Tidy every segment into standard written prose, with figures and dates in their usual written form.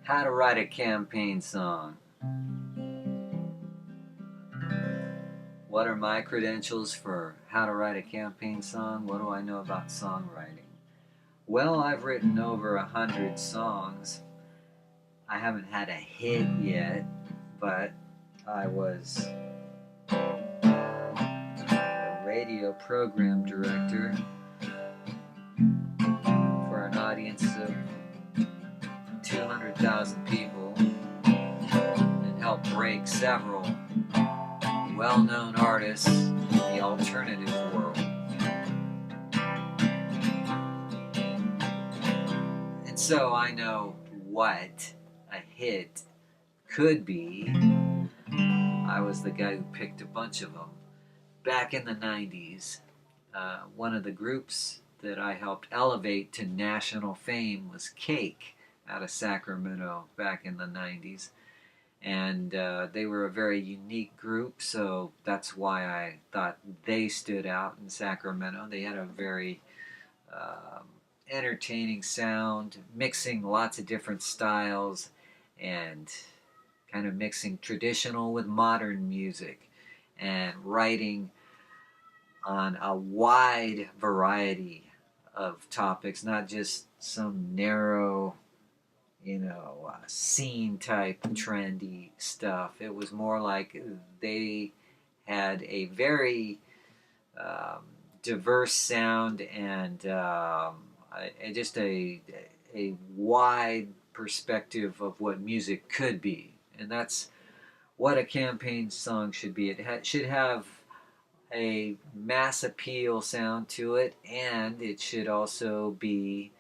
How to write a campaign song. What are my credentials for how to write a campaign song? What do I know about songwriting? Well, I've written over 100 songs. I haven't had a hit yet, but I was a radio program director for an audience of 200,000 people and helped break several well-known artists in the alternative world. And so I know what a hit could be. I was the guy who picked a bunch of them. Back in the 90s, one of the groups that I helped elevate to national fame was Cake out of Sacramento back in the 90s. And they were a very unique group, so that's why I thought they stood out in Sacramento. They had a very entertaining sound, mixing lots of different styles and kind of mixing traditional with modern music and writing on a wide variety of topics, not just some narrow scene type trendy stuff. It was more like they had a very diverse sound and just a wide perspective of what music could be. And that's what a campaign song should be. It should have a mass appeal sound to it, and it should also be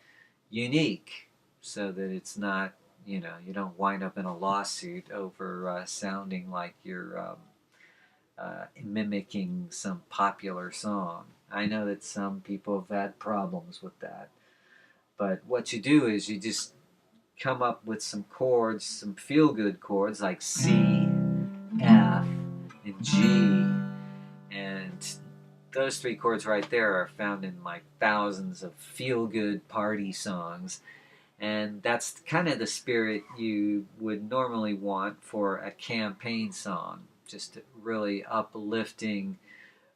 unique so that it's not, you don't wind up in a lawsuit over sounding like you're mimicking some popular song. I know that some people have had problems with that. But what you do is you just come up with some chords, some feel-good chords like C, F, and G. And those three chords right there are found in like thousands of feel-good party songs. And that's kind of the spirit you would normally want for a campaign song. Just really uplifting,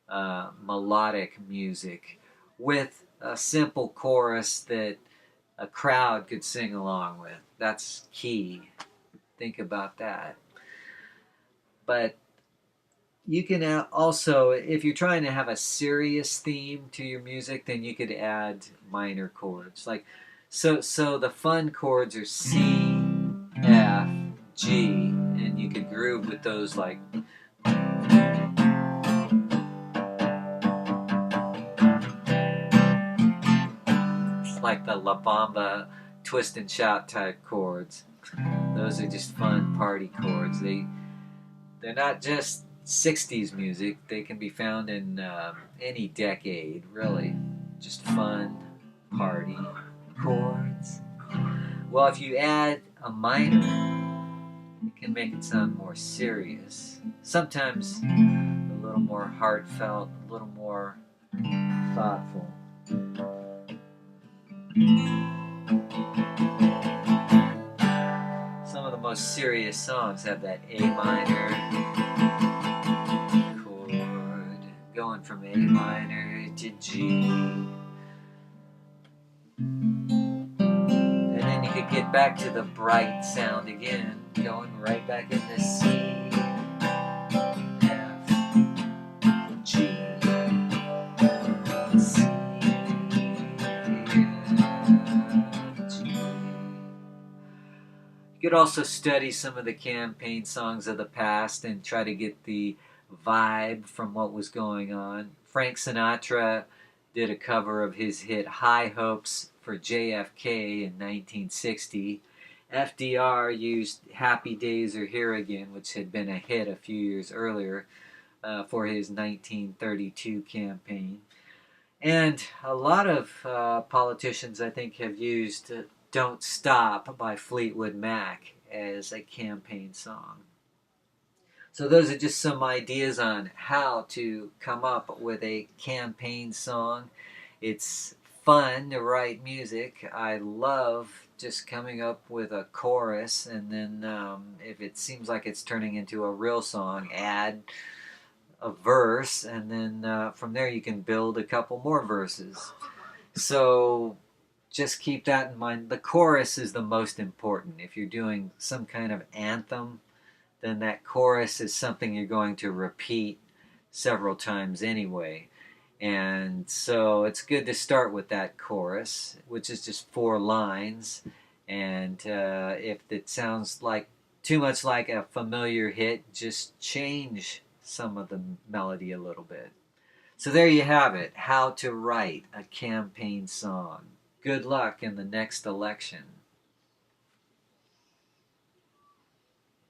melodic music with a simple chorus that a crowd could sing along with. That's key. Think about that. But you can also, if you're trying to have a serious theme to your music, then you could add minor chords. So the fun chords are C, F, G, and you could groove with those like the La Bamba twist and shout type chords. Those are just fun party chords. They're not just 60s music. They can be found in any decade, really. Just fun party chords. Well, if you add a minor, it can make it sound more serious. Sometimes a little more heartfelt, a little more thoughtful. Some of the most serious songs have that A minor chord going from A minor to G. And then you could get back to the bright sound again, going right back into C, F, G, C, F, G. You could also study some of the campaign songs of the past and try to get the vibe from what was going on. Frank Sinatra did a cover of his hit High Hopes for JFK in 1960. FDR used Happy Days Are Here Again, which had been a hit a few years earlier, for his 1932 campaign. And a lot of politicians, I think, have used Don't Stop by Fleetwood Mac as a campaign song. So those are just some ideas on how to come up with a campaign song. It's fun to write music. I love just coming up with a chorus, and then if it seems like it's turning into a real song, add a verse, and then from there you can build a couple more verses. So just keep that in mind. The chorus is the most important. If you're doing some kind of anthem, then that chorus is something you're going to repeat several times anyway. And so it's good to start with that chorus, which is just 4 lines. And if it sounds like too much like a familiar hit, just change some of the melody a little bit. So there you have it, how to write a campaign song. Good luck in the next election.